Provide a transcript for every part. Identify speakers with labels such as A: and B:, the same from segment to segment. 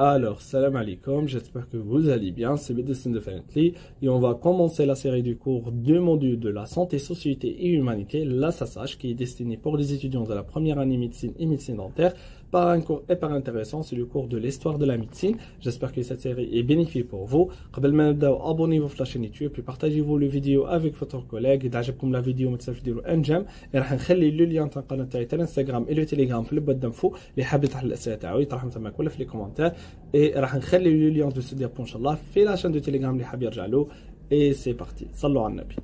A: Alors, salam alaikum, j'espère que vous allez bien, c'est Medicine Definitely et on va commencer la série du cours du module de la santé, société et humanité, la SASH, qui est destiné pour les étudiants de la première année médecine et médecine dentaire, par un cours hyper intéressant, c'est le cours de l'histoire de la médecine. J'espère que cette série est bénéfique pour vous. Abonnez-vous à la chaîne YouTube, puis partagez-vous la vidéo avec votre collègue. Et d'ajabkoum la vidéo, mettez la vidéo en j'aime. Et راح نخلي le lien تاع القناة تاعي تاع الانستغرام et le telegram في البوت d'infos اللي حاب يطرح الأسئلة تاعو يطرحهم تما كلها في les commentaires. Et راح نخلي le lien de ce diapo inchallah في la chaîne de telegram اللي حاب يرجع له. Et c'est parti. صلوا على النبي.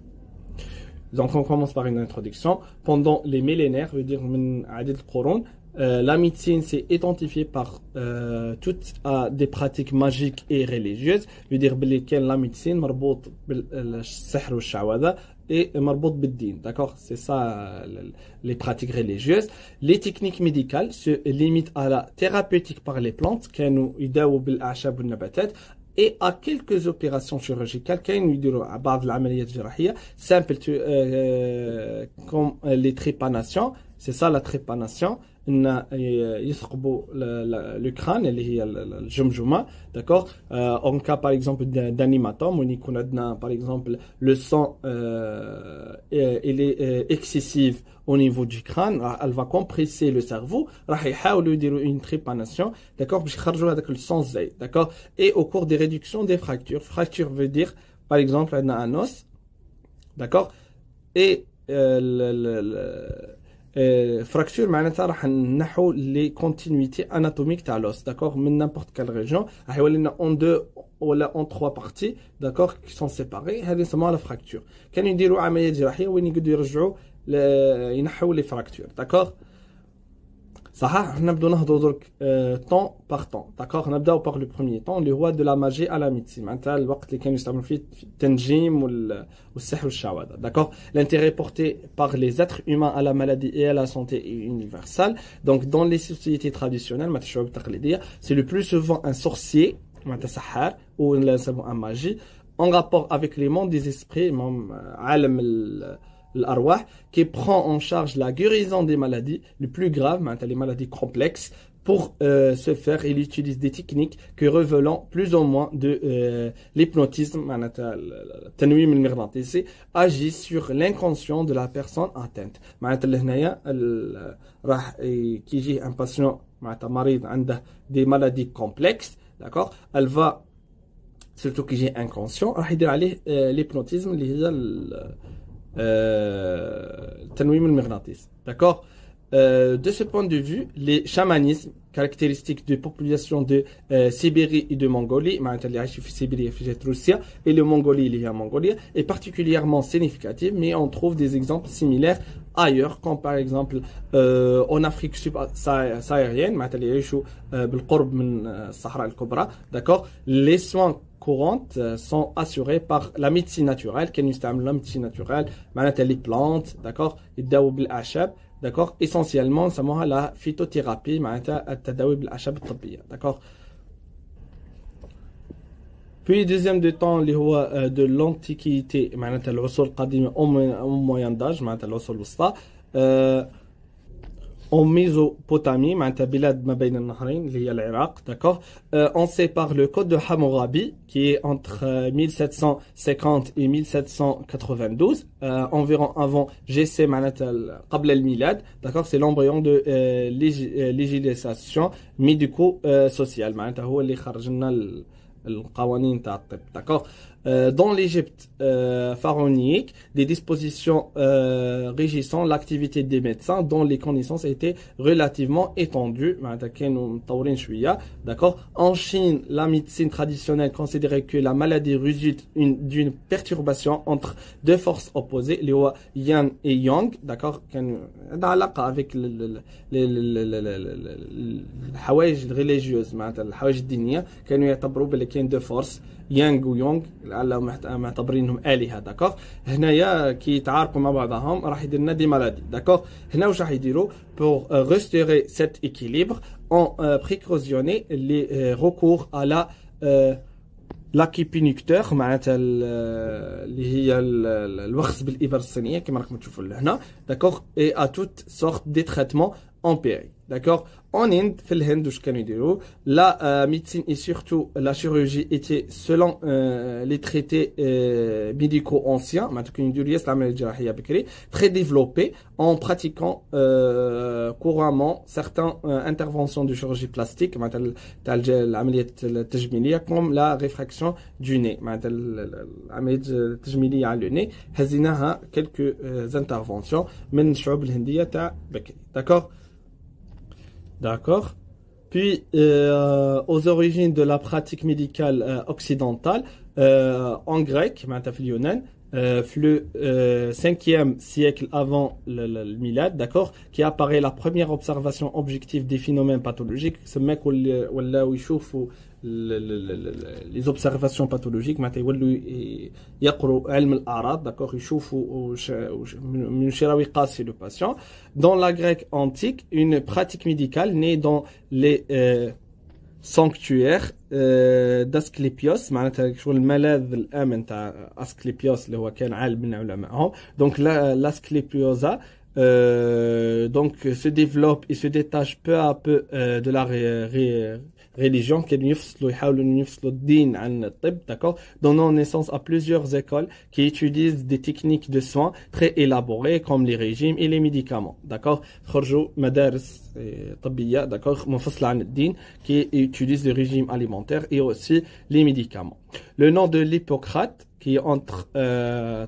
A: Donc on commence par une introduction. Pendant les millénaires, je veux dire من عدد القرون, la médecine s'est identifiée par toutes des pratiques magiques et religieuses. Je veux dire que la médecine مربوط بالسحر والشعوذة et مربوط بالدين. D'accord? C'est ça les pratiques religieuses. Les techniques médicales se limitent à la thérapeutique par les plantes كانوا يداووا بالأعشاب والنباتات et à quelques opérations chirurgicales كانوا يديروا بعض العمليات الجراحية simple comme les trépanations. C'est ça la trépanation. يثقبوا le crâne اللي هي الجمجمة, d'accord, en cas par exemple d'un hématome où يكون عندنا par exemple le sang il est excessif au niveau du crâne, elle va compresser le cerveau, راح يحاولوا يديروا une trépanation, d'accord, باش يخرجوا هذاك le sang الزايد, d'accord, et au cours des réductions des fractures. Fracture veut dire par exemple عندنا un os, d'accord, et fracture معناتها راح نحو les continuités anatomiques تاع l'os, d'accord, من n'importe quelle région راح يولي لنا en deux ولا en trois parties, d'accord, qui sont séparées. هذه نسموها la fracture. كانوا يديروا عمليات جراحيه وين يقدروا يرجعوا ينحوا les fractures, d'accord. صحيح نبداو نهضروا درك طون باغ طون, داكوغ. نبداو باغ لو بروميير طون اللي هو دو لا ماجي على ميديسين, معناتها الوقت اللي كانوا يستعملوا فيه التنجيم والسحر والشعوذه, داكوغ. L'intérêt porté par les êtres humains à la maladie et à la santé est universel. Donc dans les sociétés traditionnelles, معناتها الشعوب التقليديه, c'est le plus souvent un sorcier, معناتها سحار, ou un magie, en rapport avec les mondes des esprits, عالم الأرواح, qui prend en charge la guérison des maladies les plus graves, les maladies complexes. Pour ce faire, il utilise des techniques que révélant plus ou moins de l'hypnotisme, التنويم المغناطيسي, agit sur l'inconscient de la personne atteinte. هنايا راح كيجي un patient مريض عنده des maladies complexes, d'accord, elle va surtout كيجي inconscient, راح يدير عليه l'hypnotisme اللي هي التنويم المغناطيسي, d'accord. De ce point de vue, les chamanismes caractéristiques des populations de Sibérie et de Mongolie, et le Mongolie, il y a Mongolie, est particulièrement significatif, mais on trouve des exemples similaires ailleurs, comme par exemple en Afrique subsaharienne, d'accord, les soins courantes sont assurées par la médecine naturelle. La médecine naturelle, les plantes, d'accord, d'accord, essentiellement ça la phytothérapie, d'accord. Puis deuxième de temps de l'antiquité, au moyen d'âge, en Mésopotamie, d'accord, on sépare le code de Hammurabi qui est entre 1750 et 1792, environ avant GC قبل الميلاد, d'accord, c'est l'embryon de législation médico-sociale, هو اللي خرج لنا القوانين تاع الطب, d'accord. Dans l'Égypte pharaonique, des dispositions régissant l'activité des médecins dont les connaissances étaient relativement étendues, d'accord. En Chine, la médecine traditionnelle considérait que la maladie résulte d'une perturbation entre deux forces opposées, les yin et yang, d'accord, avec الحوايج religieuses, الحوايج الدينية كانوا يعتبروا بلي كاين deux forces, يانغ ويونغ, لعلهم معتبرينهم آلهة, داكوغ. هنايا كي يتعاركوا مع بعضهم راح يدير لنا دي مالادي, داكوغ. هنا واش راح يديروا pour restaurer cet équilibre en précautionner les recours à la l'acupuncteur, معناتها اللي هي الوخز بالإبر الصينية كما راكم تشوفوا لهنا, داكوغ, et à toutes sortes de traitements empiriques. D'accord. En Inde, la médecine et surtout la chirurgie était selon les traités médicaux anciens, très développés en pratiquant couramment certaines interventions de chirurgie plastique, comme la réfraction du nez. Quelques interventions. D'accord. D'accord. Puis, aux origines de la pratique médicale occidentale, en grec, le 5e siècle avant le Milad, d'accord, qui apparaît la première observation objective des phénomènes pathologiques. Ce mec où les observations pathologiques, d'accord, le patient. Dans la grecque antique, une pratique médicale née dans les sanctuaire d'Asclépios معناتها شغل الملاذ الآمن تاع أسكليبيوس اللي هو كان عالم من علمائهم. Donc l'Asclépiosa donc se développe et se détache peu à peu de la religion qui d'accord, donnant naissance à plusieurs écoles qui utilisent des techniques de soins très élaborées comme les régimes et les médicaments, d'accord. خرجوا مدارس طبية, d'accord, منفصلة عن الدين, qui utilisent le régime alimentaire et aussi les médicaments. Le nom de l'Hippocrate, qui est entre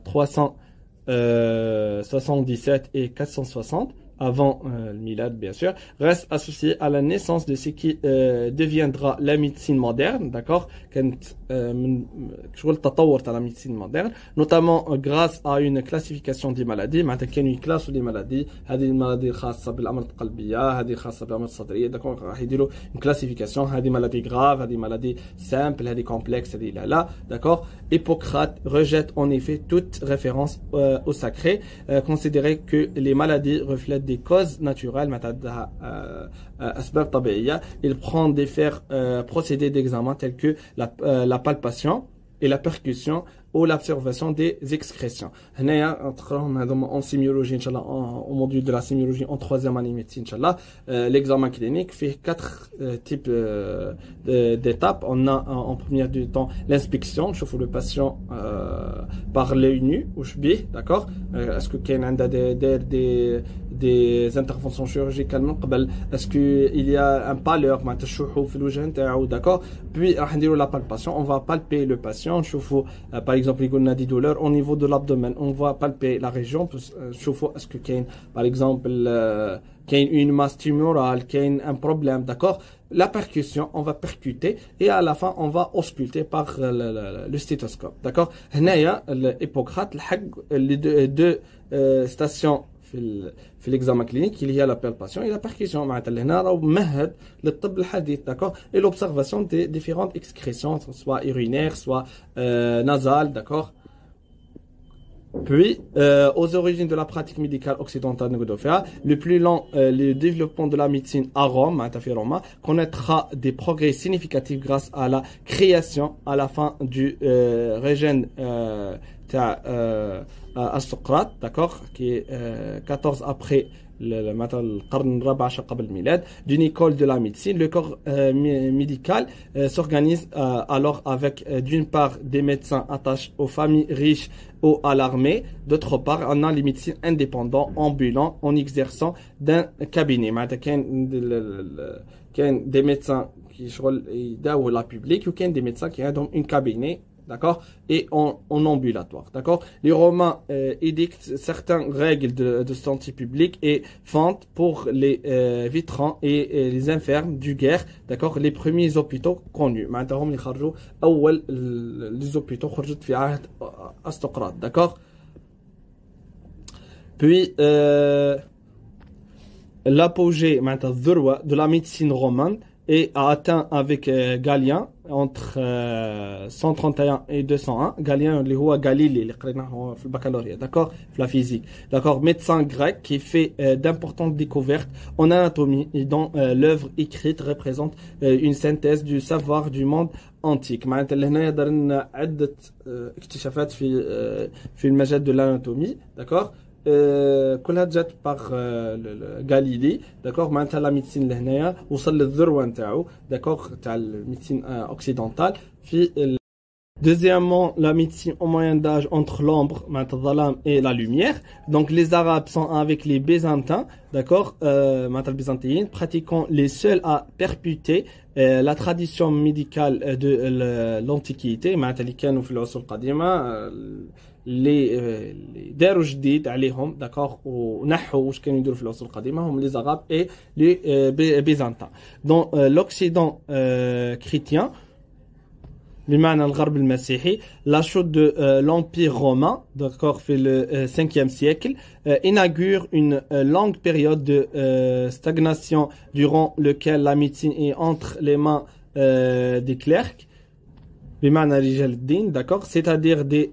A: 377 et 460 avant le Milad, bien sûr, reste associé à la naissance de ce qui deviendra la médecine moderne, d'accord, la médecine moderne, notamment grâce à une classification des maladies. كانوا يكلاسوا les maladies, هذه المالادي الخاصة بالأمراض القلبية, هذه خاصة بالأمراض الصدرية, d'accord, راح يديروا une classification, هذه maladie grave, هذه maladie simple, هذه complexe, هذه لا, d'accord. Hippocrate rejette en effet toute référence au sacré, considérait que les maladies reflètent des causes naturelles, il prend des procédés d'examen tels que la palpation et la percussion ou l'observation des excrétions. En sémiologie, au module de la sémiologie en 3e année médecine, l'examen clinique fait 4 types d'étapes. On a en premier temps l'inspection, je fais le patient par l'œil nu ou chbih, d'accord. Est-ce que qu'il y a des interventions chirurgicales, est-ce qu'il y a un pâleur, d'accord. Puis la palpation, on va palper le patient, par exemple, il y a des douleurs au niveau de l'abdomen, on va palper la région, est-ce que qu'il y a, par exemple, qu'il y a une masse tumorale, qu'il y a un problème, d'accord. La percussion, on va percuter et à la fin, on va ausculter par le stéthoscope, d'accord. Hippocrate, les deux stations في l'examen clinique, il y a la palpation et la percussion. معناتها لهنا راهو ممهد للطب الحديث, d'accord, et l'observation des différentes excrétions, soit urinaires, soit nasales, d'accord. Puis, aux origines de la pratique médicale occidentale, le plus long, le développement de la médecine à Rome, connaîtra des progrès significatifs grâce à la création à la fin du régime à Socrate, d'accord, qui est 14 après القرن الرابع عشر قبل الميلاد, d'une école de la médecine. Le corps médical s'organise alors avec d'une part des médecins attachés aux familles riches ou à l'armée, d'autre part on a les médecins indépendants ambulants en exerçant d'un cabinet. كان des médecins qui يداووا la public ou كان des médecins qui ont un cabinet, d'accord, et en ambulatoire, d'accord. Les Romains édictent certaines règles de santé publique et fondent pour les vétérans et les infirmes du guerre, d'accord, les premiers hôpitaux connus. معناتها اللي خرجوا أول les hôpitaux خرجت في عهد أرسطقراط, d'accord. Puis l'apogée de la médecine romaine et a atteint avec Galien entre 131 et 201. Galien اللي هو Galilée اللي قريناه في البكالوريا, d'accord, في la physique, d'accord, médecin grec qui fait d'importantes découvertes en anatomie et dont l'œuvre écrite représente une synthèse du savoir du monde antique. معناتها لهنا درنا عدة اكتشافات في المجال de l'anatomie, d'accord. كلها جات باغ غاليلي داكوغ معناتها لا ميديسين لهنايا وصل للذروه نتاعو داكوغ تاع الميديسين اوكسيدونتال في Deuxièmement, la médecine au moyen d'âge entre l'ombre, et la lumière. Donc les Arabes sont avec les Byzantins, d'accord, byzantines, pratiquant les seuls à perpétuer la tradition médicale de l'Antiquité. Les داروا جديد عليهم d'accord ونحوا واش كانوا يديروا في العصور القديمه هم les Arabes et les Byzantins. Dans l'Occident chrétien بمعنى الغرب المسيحي la chute de l'Empire romain d'accord في le 5e siècle inaugure une longue période de stagnation durant lequel la médecine est entre les mains des clercs بمعنى رجال الدين d'accord c'est-à-dire des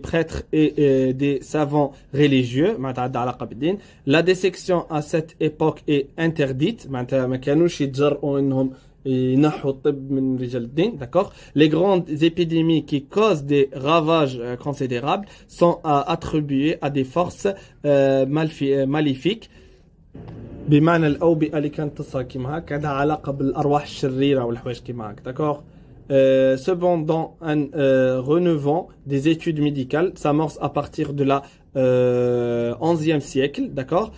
A: prêtres et des savants religieux معناتها عندها علاقه بالدين. La dissection à cette époque est interdite معناتها ما كانوش يتجرؤوا انهم ينحوا الطب من رجال الدين d'accord. Les grandes épidémies qui causent des ravages considérables sont attribuées à des forces maléfiques بمعنى الأوبئة اللي كانت تصير كيما هكا عندها علاقة بالأرواح الشريرة والحوايج كيما هكا d'accord. Cependant, un renouveau des études médicales s'amorce à partir de la 11e siècle, d'accord,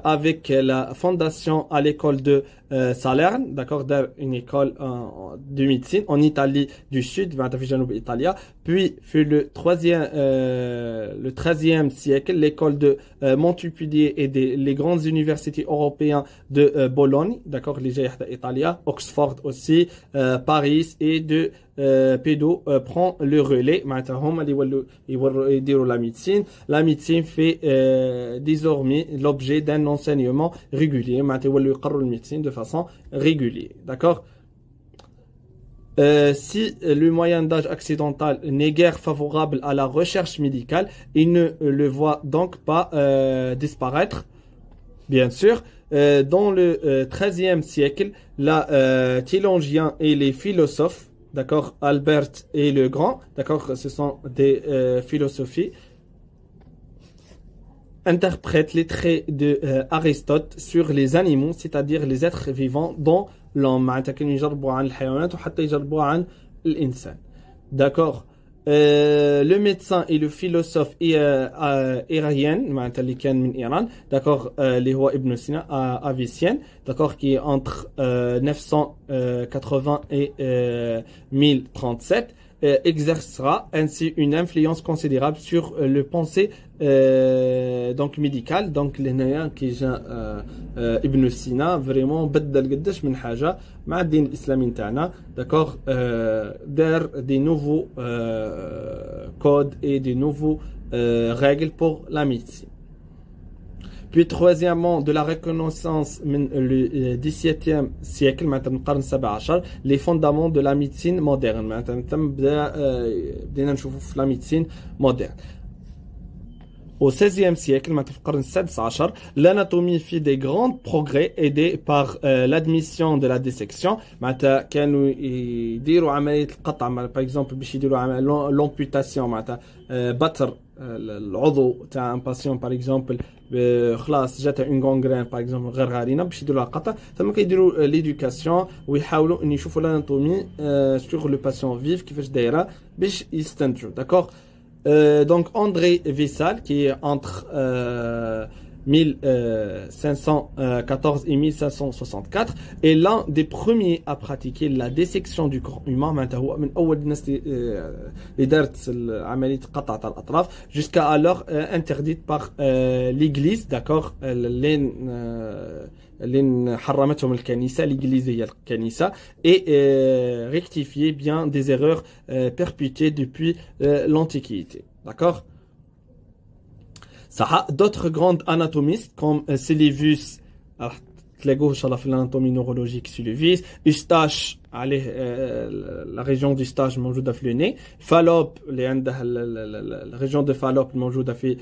A: avec la fondation à l'école de Salerne, d'accord, une école de médecine en Italie du Sud, puis fut le 13e siècle, l'école de Montpellier et les grandes universités européennes de Bologne, d'accord, les Italie, Oxford aussi, Paris et de Pédo prend le relais, la médecine. La médecine fait désormais l'objet d'un enseignement régulier, de façon régulière, d'accord. Si le moyen d'âge occidental n'est guère favorable à la recherche médicale, il ne le voit donc pas disparaître, bien sûr. Dans le 13e siècle, les théologiens et les philosophes, d'accord, Albert et le Grand, d'accord, ce sont des philosophies, interprètent les traits de Aristote sur les animaux, c'est-à-dire les êtres vivants dont l'homme. كانوا يجربوا عن الحيوانات وحتى يجربوا عن الإنسان. D'accord. Le médecin et le philosophe iranien, اللي كان من إيران, d'accord, اللي هو ابن سينا, Avicenne, d'accord, qui est entre 980 et 1037, exercera ainsi une influence considérable sur le pensée donc médical. Donc l'هنايا كي جا ابن سينا vraiment بدل قداش من حاجه مع الدين الاسلامي نتاعنا d'accord. دار des nouveaux codes et des nouveaux règles pour la médecine. Puis troisièmement, de la reconnaissance le 17e siècle, maintenant القرن 17, les fondements de la médecine moderne. Maintenant بدينا نشوفوا في la médecine moderne. Au 16e siècle, maintenant في القرن 16, l'anatomie fit des grands progrès aidés par l'admission de la dissection. معناتها كانوا يديروا عملية القطع par exemple باش يديروا l'amputation معناتها بتر العضو تاع ان باسيون باغ اكزومبل خلاص جاتها اون غونغرين باغ اكزومبل غرغرينه باش يديروا لها قطع ثم كيديروا ليدوكاسيون ويحاولوا ان يشوفوا الاناتومي سور لو باسيون فيف كيفاش دايره باش يستنتجوا داكوغ. Donc André Vissal qui est entre 1514 et 1564 est l'un des premiers à pratiquer la dissection du corps humain. هو من أول الناس اللي دارت عملية قطع الأطراف jusqu'à alors interdite par l'Église, d'accord, اللي حرمتهم الكنيسة الإنجليزية هي الكنيسة et rectifier bien des erreurs perpétuées depuis l'Antiquité, d'accord. D'autres grands anatomistes comme Célivius, تلاقوه إن شاء الله في الاناتومي نورولوجيك سيليفيس, Eustache عليه la région d'Eustache موجودة في لوني, Fallope اللي عندها la régiون de Fallope موجودة في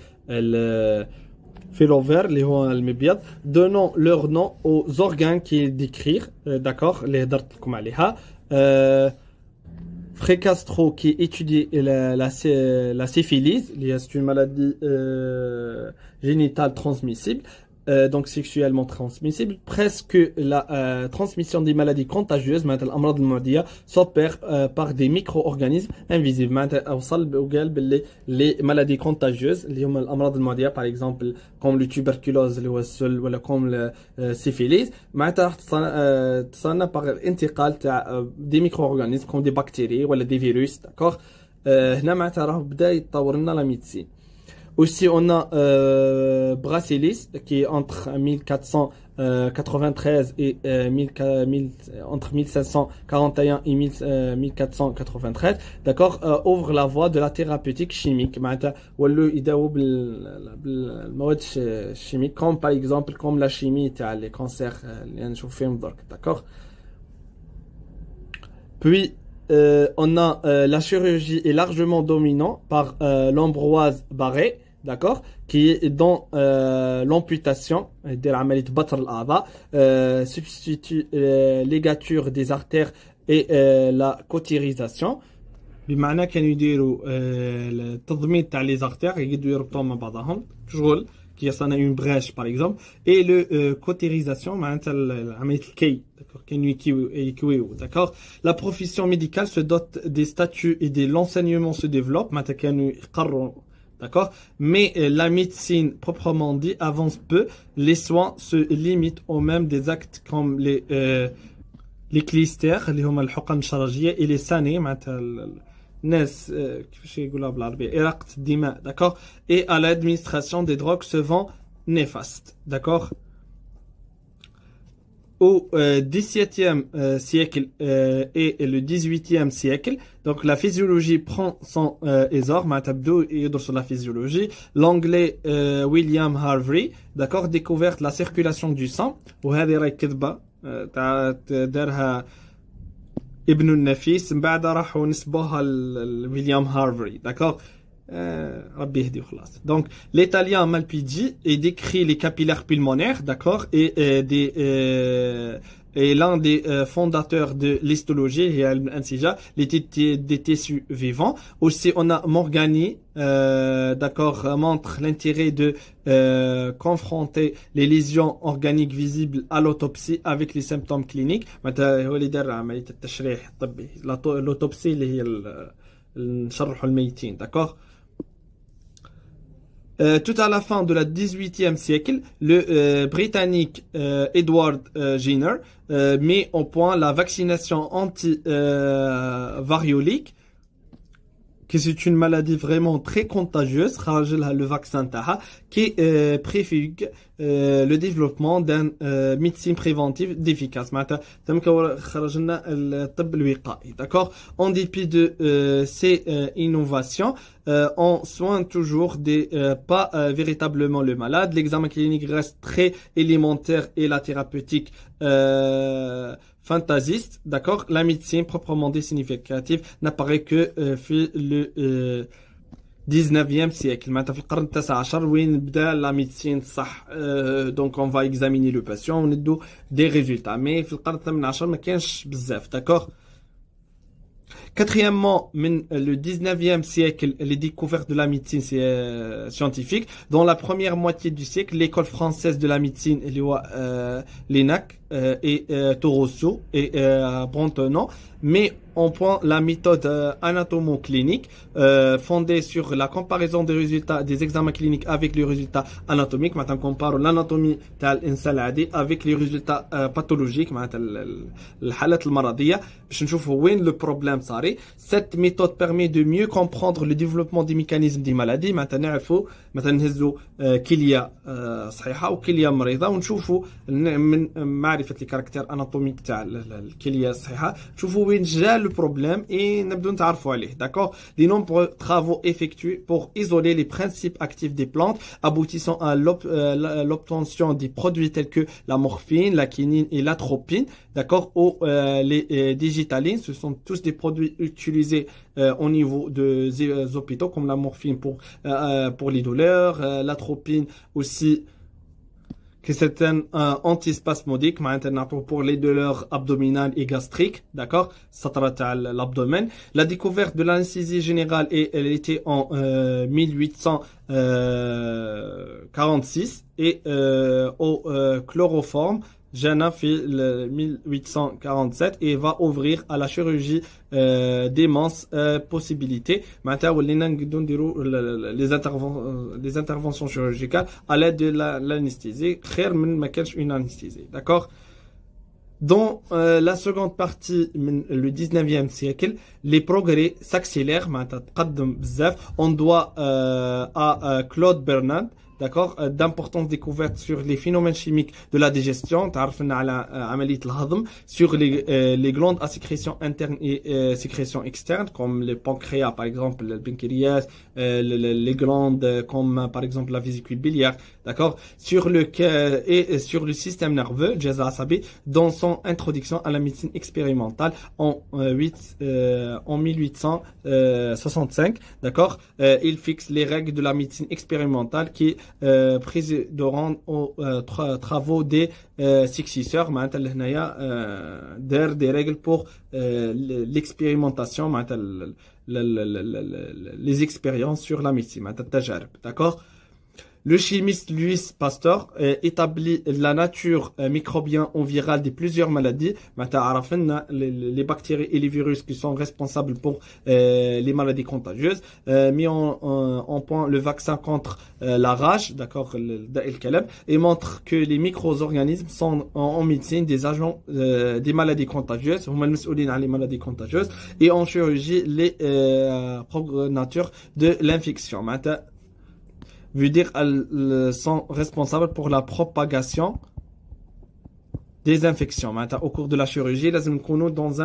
A: l'ovaire اللي هو المبيض, donnant leur nom aux organes qu'ils décrivent, d'accord, اللي هدرت لكم عليها. Frécastro qui étudie la syphilis, c'est une maladie génitale transmissible. Donc sexuellement transmissible, presque la transmission des maladies contagieuses, مثل الأمراض المعدية, s'opère par des micro-organismes invisibles. معناتها أوصل وقال باللي les maladies contagieuses اللي هم الأمراض المعدية, par exemple comme le tuberculose اللي هو السل, ولا comme le syphilis, معناتها تصنع par الانتقال تاع des micro-organismes comme des bactéries ولا des virus, d'accord. هنا معناتها راه بدا يتطور لنا لا ميديسين. Aussi, on a Brasilis qui est entre 1493 et entre 1541 et 1493, d'accord, ouvre la voie de la thérapeutique chimique. معناتها ولو يداووا بالمواد chimiques, comme par exemple comme la chimie تاع les cancers اللي نشوف فيهم درك, d'accord. Puis on a la chirurgie est largement dominante par l'Ambroise Barré, d'accord, qui est dans l'amputation, substitue ligature des artères et la cautérisation. بمعنى كانوا يديروا التضميد تاع les artères يقدروا يربطوهم مع بعضهم شغل qui يصنع une brèche par exemple, et le cautérisation معناتها عملية الكي, d'accord, كانوا يكويو, d'accord. La profession médicale se dote des statuts et de l'enseignement se développe, معناتها كانوا يقرروا, d'accord, mais la médecine proprement dit avance peu, les soins se limitent aux mêmes des actes comme les clistères اللي هما الحقن الشرجية et les sanés معناتها ناس كيفاش يقولها بالعربية إراقة الدماء, d'accord, et à l'administration des drogues se vend néfaste, d'accord. Au XVIIe siècle et le XVIIIe siècle, donc la physiologie prend son essor, معناتها بدو يدرسوا la physiologie. L'anglais William Harvey, d'accord, découvert la circulation du sang, وهذه راهي كذبة دارها ابن النفيس, من بعد راحوا نسبوها لويليام هارفي, d'accord. ربي يهدي وخلاص. Donc l'italien Malpighi est décrit les capillaires pulmonaires, d'accord, et l'un des fondateurs de l'histologie, des tissus vivants. Aussi, on a Morgani, d'accord, montre l'intérêt de confronter les lésions organiques visibles à l'autopsie avec les symptômes cliniques. L'autopsie, اللي هي نشرحوا الميتين, d'accord. Tout à la fin de la 18e siècle, le Britannique Edward Jenner met au point la vaccination anti-variolique, que c'est une maladie vraiment très contagieuse, le vaccin TAHA, qui préfigure le développement d'une médecine préventive d'efficace. D'accord. En dépit de ces innovations, on soigne toujours pas véritablement le malade. L'examen clinique reste très élémentaire et la thérapeutique fantasiste, d'accord. La médecine proprement dit significative n'apparaît que le 19e siècle. معناتها في القرن التاسع عشر وين بدا la médecine صح. Donc on va examiner le patient وندو des résultats. Mais في القرن الثامن عشر ما كانش بزاف, d'accord. Quatrièmement, le 19e siècle, les découvertes de la médecine scientifique. Dans la première moitié du siècle, l'école française de la médecine, l'ENAC et Torosso et Brantenon, met en point la méthode anatomo-clinique fondée sur la comparaison des résultats des examens cliniques avec les résultats anatomiques. Maintenant, on compare l'anatomie de l'insan avec les résultats pathologiques, الحالات المرضية, باش نشوفوا وين le problème صاري. Cette méthode permet de mieux comprendre le développement des mécanismes des maladies. maintenant نعرفوا مثلا نهزوا كلية صحيحة وكلية مريضة ونشوفوا من معرفة الكاركتير اناتوميك تاع الكلية الصحيحة, نشوفوا وين جا le problème et نبدو نتعرفوا عليه, d'accord. De nombreux travaux effectués pour isoler les principes actifs des plantes aboutissant à l'obtention des produits tels que la morphine, la quinine et l'atropine, d'accord, ou les digitalines. Ce sont tous des produits utilisés au niveau des hôpitaux, comme la morphine pour les douleurs, l'atropine aussi que c'est un antispasmodique pour les douleurs abdominales et gastriques, d'accord, l'abdomen. La découverte de l'anesthésie générale elle était en 1846 et au chloroforme Jana fait le 1847 et va ouvrir à la chirurgie d'immenses possibilités. Maintenant, les interventions chirurgicales à l'aide de l'anesthésie. Une anesthésie, d'accord? Dans la seconde partie, le 19e siècle, les progrès s'accélèrent. On doit à Claude Bernard, d'accord, d'importantes découvertes sur les phénomènes chimiques de la digestion, sur les glandes à sécrétion interne et sécrétion externe, comme le pancréas par exemple, le pancréas, les glandes comme par exemple la vésicule biliaire, d'accord, sur le système nerveux, dans son introduction à la médecine expérimentale en 1865, d'accord, il fixe les règles de la médecine expérimentale qui présideront aux travaux des successeurs. Des règles pour l'expérimentation, les expériences sur la médecine, d'accord. Le chimiste Louis Pasteur établit la nature microbienne ou virale de plusieurs maladies. Les bactéries et les virus qui sont responsables pour les maladies contagieuses. Mis en point le vaccin contre la rage, d'accord, et montre que les micro-organismes sont en médecine des agents des maladies contagieuses, les maladies contagieuses, et en chirurgie les progeniteurs de l'infection. Veut dire elles sont responsables pour la propagation des infections. Au cours de la chirurgie, nous sommes dans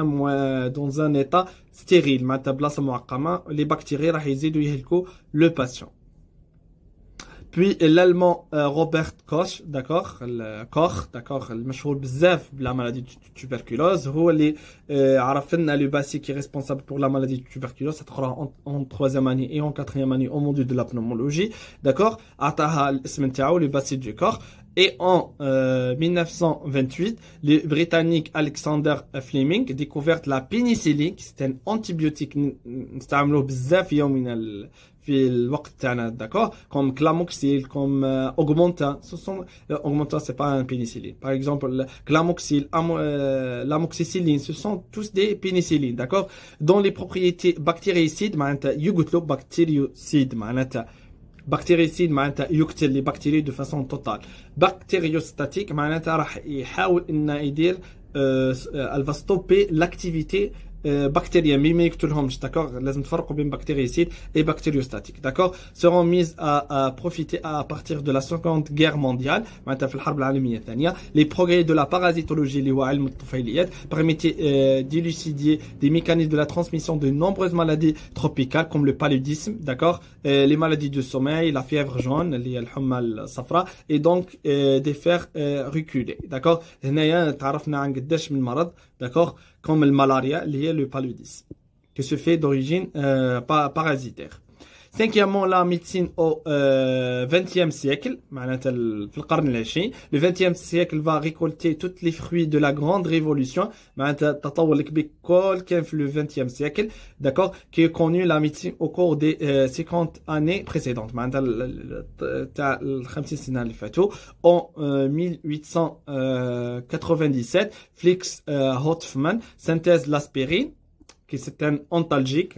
A: un état stérile. Les bactéries vont le patient. Puis l'allemand Robert Koch, d'accord, d'accord, le مشهور بزاف بلا maladie de tuberculose, هو اللي عرفنا le basique qui est responsable pour la maladie de tuberculose, ça تقرا en troisième année et en quatrième année au module de la pneumologie, d'accord, عطاها الاسم نتاعو le basique du corps. Et en 1928, le Britannique Alexander Fleming découvert la pénicilline, qui c'est un antibiotique نستعملوه بزاف يومنا في الوقت تاعنا, d'accord, comme Clamoxyl, comme Augmenta. Augmenta, c'est pas un pénicilline. Par exemple, Clamoxyl, l'amoxicilline, ce sont tous des pénicillines, d'accord, dont les propriétés bactéricides, bactéricide, bactéricide معناتها يقتل les bactéries de façon totale. Bactériostatique معناتها راح يحاول انه يدير elle va stopper l'activité bactérienne, mais ما يقتلهمش, d'accord, لازم تفرقوا بين bactéricide et bactériostatique, d'accord, seront mises à profiter à partir de la Seconde Guerre mondiale, معناتها في الحرب العالمية الثانية. Les progrès de la parasitologie اللي هو علم الطفيليات permettaient d'élucider des mécanismes de la transmission de nombreuses maladies tropicales comme le paludisme, d'accord, les maladies de sommeil, la fièvre jaune اللي هي الحمى الصفراء, et donc des faire reculer, d'accord. هنايا تعرفنا عن قداش من مرض, d'accord, comme le malaria lié le paludisme, qui se fait d'origine parasitaire. Cinquièmement, la médecine au XXe siècle, le XXe siècle va récolter tous les fruits de la grande révolution, le XXe siècle, d'accord, qui a connu la médecine au cours des 50 années précédentes. En 1897, Felix Hoffmann synthèse l'aspirine, qui c'est un antalgique.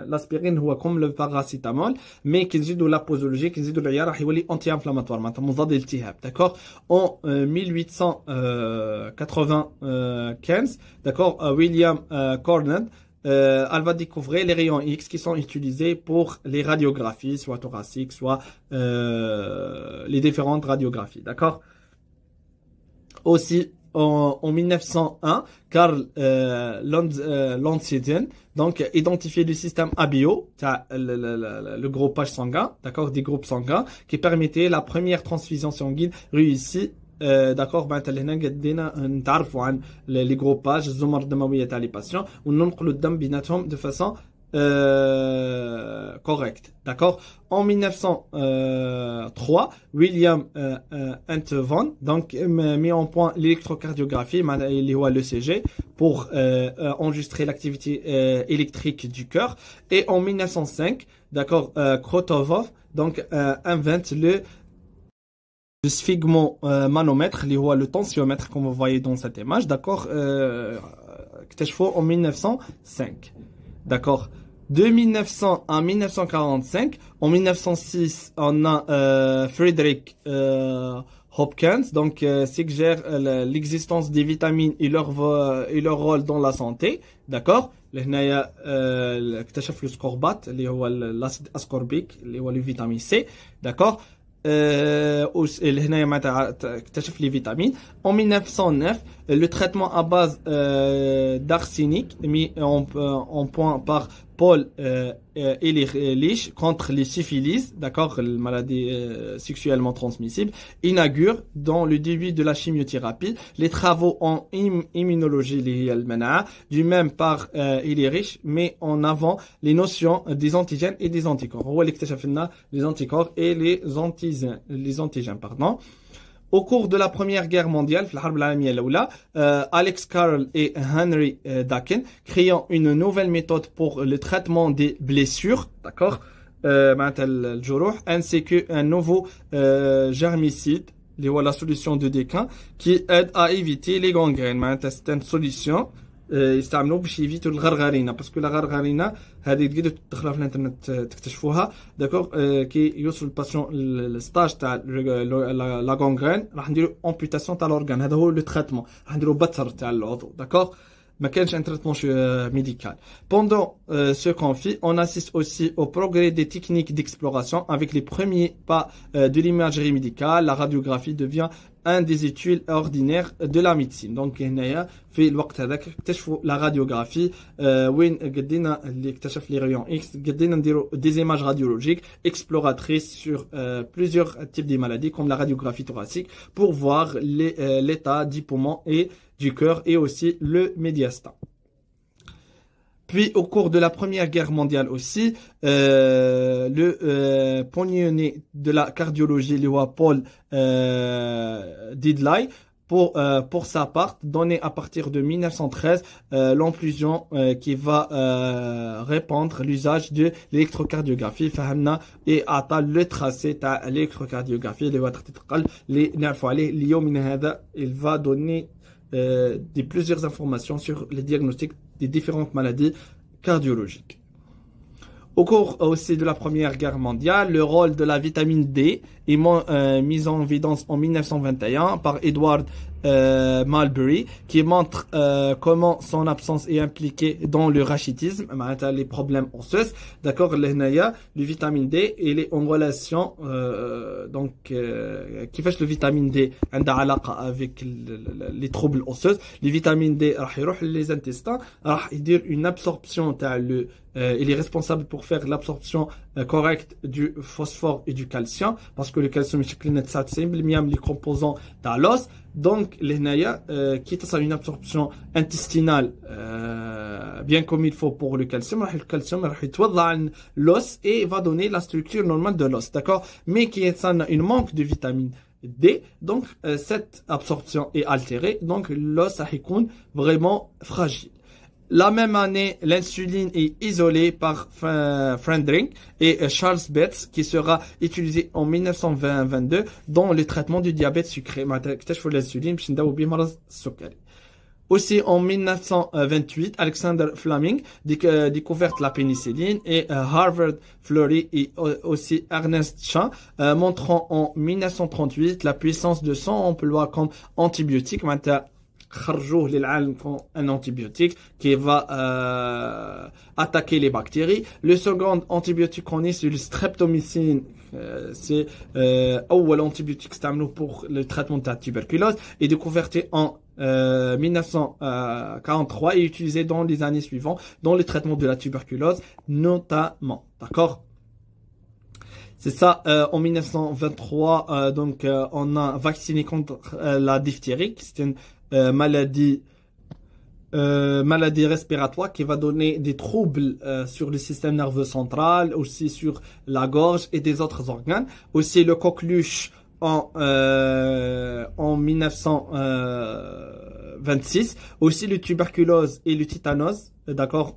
A: L'aspirine هو comme le paracétamol, mais qui زيدوا la posologie, qui زيدوا العيار راح يولي anti-inflammatoire, مضاد للالتهاب, d'accord. En 1895, d'accord, William Cornell elle va découvrir les rayons X qui sont utilisés pour les radiographies, soit thoraciques, soit les différentes radiographies, d'accord. Aussi, en 1901, Karl Landsiden donc identifié le système ABO, le groupage sanguin, d'accord, des groupes sanguins, qui permettait la première transfusion sanguine réussie, d'accord. هنا قدينا نتعرفوا عن les groupages الزمر الدمويه تاع les patients وننقلوا الدم بيناتهم de façon correcte. D'accord? En 1903, William Hunter donc mis en point l'électrocardiographie, l'ECG, pour enregistrer l'activité électrique du cœur. Et en 1905, d'accord, Krotovov donc invente le sphygmomanomètre, le tensiomètre, comme vous voyez dans cette image, d'accord, en 1905, d'accord. De 1900 à 1945, en 1906, on a Frederick Hopkins, donc suggère l'existence des vitamines et leur rôle dans la santé, d'accord. لهنايا اكتشف السكوربات اللي هو الاسيد اسكوربيك اللي هو الفيتامين سي d'accord. هنا معناتها اكتشف لي فيتامين. En 1909 le traitement à base d'arsenic mis en point par Paul Ehrlich contre les syphilis, d'accord, les maladies sexuellement transmissibles, inaugure dans le début de la chimiothérapie. Les travaux en immunologie du même par Ehrlich met en avant les notions des antigènes et des anticorps. هو اللي اكتشف لنا les anticorps et les antigènes, pardon. Au cours de la Première Guerre mondiale, Alex Carroll et Henry Dakin créant une nouvelle méthode pour le traitement des blessures, d'accord, ainsi qu'un nouveau germicide, la solution de Dakin, qui aide à éviter les gangrènes. C'est une solution يستعملوه باش يفيتوا الغرغرينه باسكو لا غرغرينه هذه تقدروا تدخلوها في الانترنت تكتشفوها داكوغ كي يوصل الباسيون الستاج تاع لا غونغرين راح نديروا امبوتاسيون تاع الاورغان هذا هو لو تريتمون راح نديروا بتر تاع العضو داكوغ ما كانش un traitement médical. Pendant ce conflit, on assiste aussi au progrès des techniques d'exploration avec les premiers pas de l'imagerie médicale. La radiographie devient un des études ordinaires de la médecine. Donc هنايا في الوقت هذاك اكتشفوا la radiographie وين قدينا اللي اكتشف لي rayons X قدينا نديروا des images radiologiques exploratrices sur plusieurs types de maladies comme la radiographie thoracique pour voir l'état du poumon et du cœur et aussi le médiastin. Puis au cours de la Première Guerre mondiale aussi, le pionnier de la cardiologie, Paul Didley, pour sa part, donné à partir de 1913 l'onclusion qui va répandre l'usage de l'électrocardiographie et atteint le tracé de l'électrocardiographie il va donner plusieurs informations sur les diagnostics des différentes maladies cardiologiques. Au cours aussi de la Première Guerre mondiale, le rôle de la vitamine D est mis en évidence en 1921 par Edward Malbury, qui montre comment son absence est impliquée dans le rachitisme, les problèmes osseux. D'accord, le vitamine D, il est en relation qui fait le vitamine D avec les troubles osseux. Les vitamines D, les intestins, il dit une absorption il est responsable pour faire l'absorption correcte du phosphore et du calcium parce que le calcium est les composants de l'os. Donc, qui est une absorption intestinale bien comme il faut pour le calcium va l'os et va donner la structure normale de l'os, d'accord, mais qui est une manque de vitamine D, donc cette absorption est altérée, donc l'os est vraiment fragile. La même année, l'insuline est isolée par Frederick et Charles Betts, qui sera utilisée en 1922 dans le traitement du diabète sucré. Aussi en 1928, Alexander Fleming découverte la pénicilline et Harvard Fleury et aussi Ernest Chan montrant en 1938 la puissance de son emploi comme antibiotique. خرجوه للعالم un antibiotique qui va attaquer les bactéries. Le second antibiotique connu c'est le streptomycine. C'est أول antibiotique استعملوه pour le traitement de la tuberculose et découvert en 1943 et utilisé dans les années suivantes dans le traitement de la tuberculose notamment. D'accord? C'est ça, en 1923, donc on a vacciné contre la diphtérie, c'est une maladie maladie respiratoire qui va donner des troubles sur le système nerveux central, aussi sur la gorge et des autres organes. Aussi le coqueluche en 1926. Aussi le tuberculose et le tétanos. D'accord,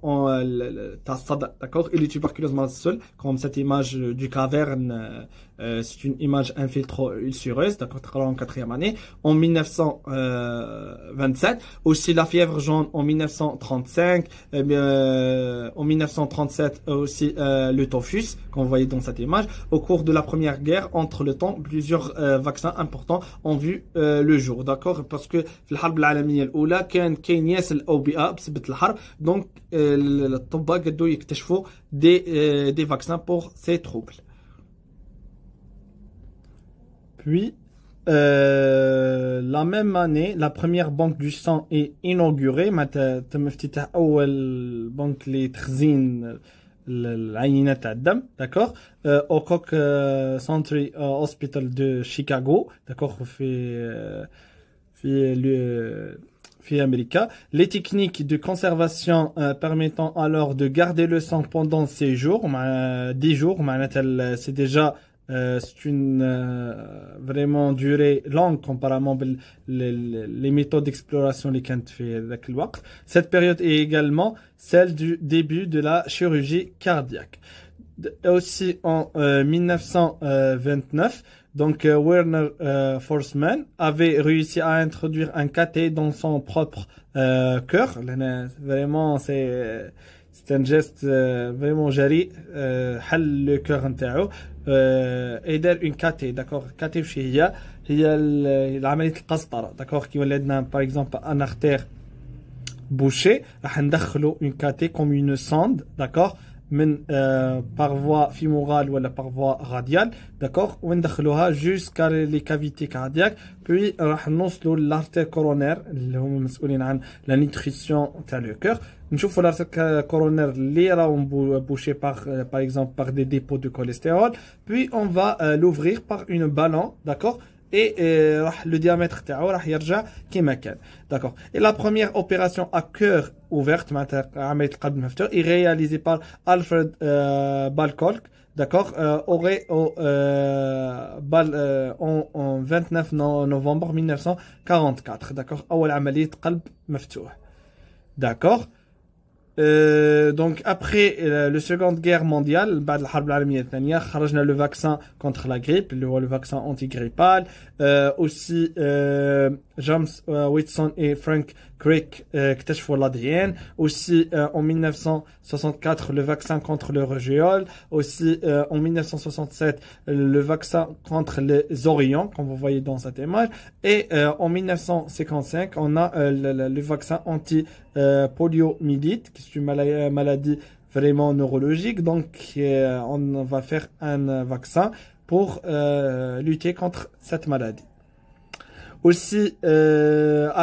A: d'accord, et le tuberculose seul, comme cette image du caverne, c'est une image infiltro-ulcéreuse, d'accord, en quatrième année, en 1927, aussi la fièvre jaune en 1935, en 1937 aussi le typhus, qu'on voyait dans cette image, au cours de la première guerre, entre le temps, plusieurs vaccins importants ont vu le jour, d'accord, parce que في الحرب العالمية الأولى كاين ياس الأوبئة بسبب الحرب. Donc الأطباء قدروا يكتشفوا des vaccins pour ces troubles. Puis la même année, la première banque du sang est inaugurée. تم افتتاح أول بنك لتخزين العينات تاع الدم. D'accord, au Cook Century Hospital de Chicago. D'accord, في أمريكا. Les techniques de conservation permettant alors de garder le sang pendant 6 jours, 10 jours, c'est déjà c'est une vraiment durée longue comparément les méthodes d'exploration les كانت في ذاك الوقت. Cette période est également celle du début de la chirurgie cardiaque. Aussi en 1929, donc Werner Forssmann avait réussi à introduire un cathé dans son propre cœur. Vraiment, c'est un geste vraiment جريء. حل le cœur نتاعو ايدر une cathé. D'accord, cathé وش هي العملية القسطرة. D'accord, كي ولدنا par exemple un artère bouchée راح ندخلوا une cathé comme une sonde. D'accord, من par voie fémorale ou par voie radiale, d'accord, وندخلوها jusqu'à les cavités cardiaques. Puis راح نوصلوا l'artère coronaire اللي هم مسؤولين عن la nutrition تاع le cœur. نشوفوا l'artère coronaire اللي راهم bouchés par exemple par des dépôts de cholestérol. Puis on va l'ouvrir par une ballon, d'accord, et le diamètre تاعو راح يرجع كما كان. D'accord. Et la première opération à cœur ouverte عملية القلب المفتوح est réalisée par Alfred Balcolk. D'accord, aurait en 29 novembre 1944. D'accord, أول عملية قلب مفتوح. D'accord. Donc après la Seconde Guerre mondiale, بعد الحرب العالمية الثانية خرجنا le vaccin contre la grippe, le vaccin antigrippal. Aussi James Whitson et Frank Crick اكتشفوا l'ADN. Aussi en 1964 le vaccin contre le rougeole. Aussi en 1967 le vaccin contre les orions, comme vous voyez dans cette image. Et en 1955 on a le vaccin anti-poliomyélite, qui est une maladie vraiment neurologique. Donc on va faire un vaccin pour lutter contre cette maladie. Aussi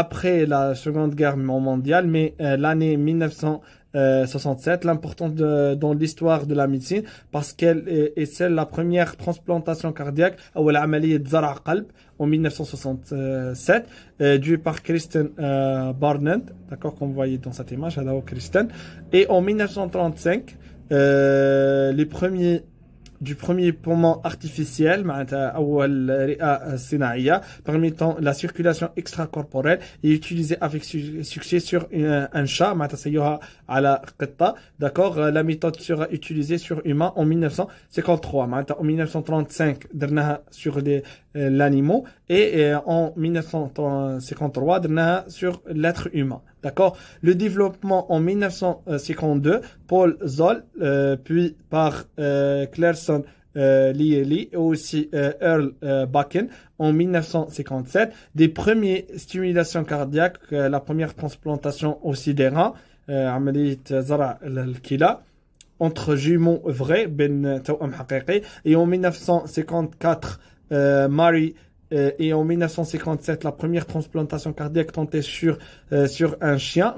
A: après la Seconde Guerre mondiale, mais l'année 1967, l'importance dans l'histoire de la médecine, parce qu'elle est celle la première transplantation cardiaque ou la عملية زرع قلب en 1967 due par Kristen Barnett, d'accord, qu'on voyait dans cette image, Kristen. Et en 1935 les premiers du premier poumon artificiel permettant la circulation extracorporelle est utilisé avec succès sur un chat. D'accord, la méthode sera utilisée sur humain en 1953. En 1935 sur l'animal et en 1953 sur l'être humain. D'accord, le développement en 1952 Paul Zoll puis par Clerson Lieli et aussi Earl Bakken en 1957 des premières stimulations cardiaques, la première transplantation aussi des reins, عملية زرع الكلى entre jumeaux vrais ben توأم حقيقي. Et en 1954 Mary et en 1957 la première transplantation cardiaque tentée sur un chien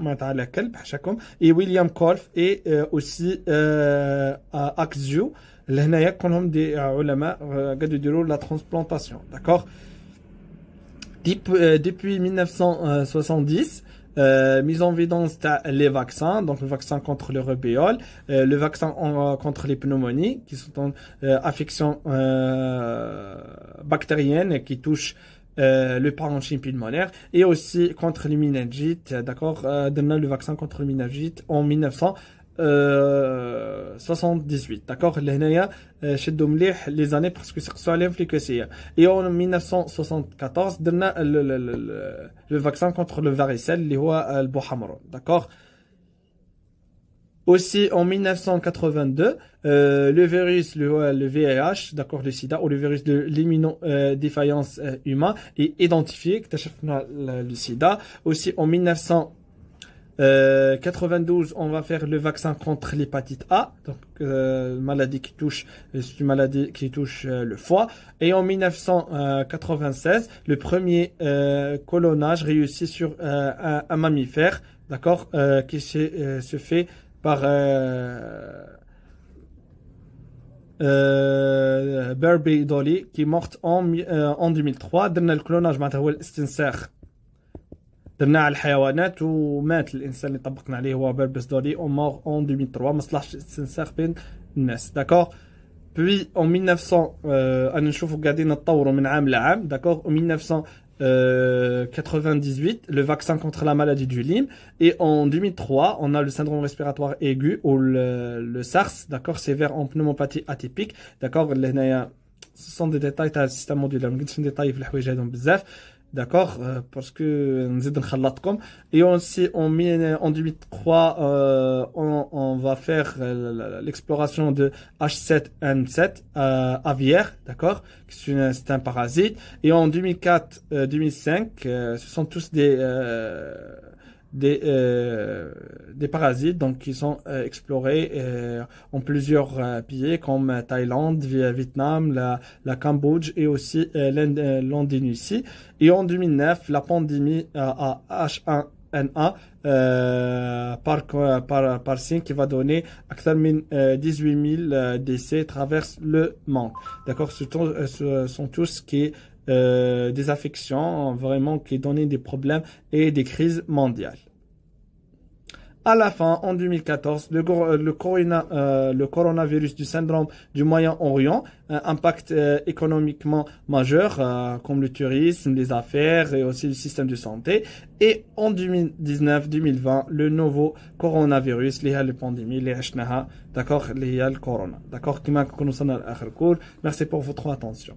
A: et William Kolff et aussi Axio لهنايا كلهم des علماء قاعدوا يديروا la transplantation. D'accord, depuis 1970 mise en évidence les vaccins, donc le vaccin contre le rubéole, le vaccin contre les pneumonies, qui sont en affection bactérienne qui touche le parenchyme pulmonaire, et aussi contre les méningites, d'accord, le vaccin contre le méningite en 1978, d'accord. لهنايا شدوا مليح les années parce que سقسوا عليهم في الكوسية. Et en 1974 درنا le vaccin contre le varicelle اللي هو البوحمرون, d'accord. Aussi en 1982 le virus le VIH, d'accord, le sida, ou le virus de l'immunodéfaillance humain est identifié, اكتشفنا le sida. Aussi en 1992 on va faire le vaccin contre l'hépatite A, donc maladie qui touche, c'est une maladie qui touche le foie. Et en 1996 le premier clonage réussi sur un mammifère, d'accord, qui se fait par Barbie Dolly, qui est morte en 2003. درنا الكلوناج معناتها هو الاستنساخ درناه على الحيوانات ومات الانسان اللي طبقنا عليه هو بيربس دولي ومور en 2003. ما صلحش الاستنساخ بين الناس, d'accord. Puis en 1900 انا نشوفوا قاعدين نتطوروا من عام لعام, d'accord. En 1998 le vaccin contre la maladie du Lyme, et en 2003 on a le syndrome respiratoire aigu ou le SARS, d'accord, sévère en pneumopathie atypique, d'accord. Ce sont des détails تاع السيستم موديولار, ما نقدرش نديتاي في الحوايج هذوم بزاف, d'accord, parce que نزيد نخلطكم. Et aussi en 2003 on va faire l'exploration de H7N7 aviaire, d'accord, c'est un parasite. Et en 2004-2005 ce sont tous des parasites, donc qui sont explorés en plusieurs pays comme Thaïlande, Vietnam, la Cambodge et aussi l'Indonésie. Et en 2009 la pandémie à H1N1 par signe qui va donner أكثر من 18 000 décès traverse le monde, d'accord. Ce sont tous qui des affections vraiment qui donnaient des problèmes et des crises mondiales. À la fin, en 2014, le coronavirus du syndrome du Moyen-Orient impacte économiquement majeur, comme le tourisme, les affaires et aussi le système de santé. Et en 2019-2020, le nouveau coronavirus, اللي هي la pandémie اللي عشناها, d'accord, اللي هي le corona, d'accord. كما كنا وصلنا لآخر الكور. Merci pour votre attention.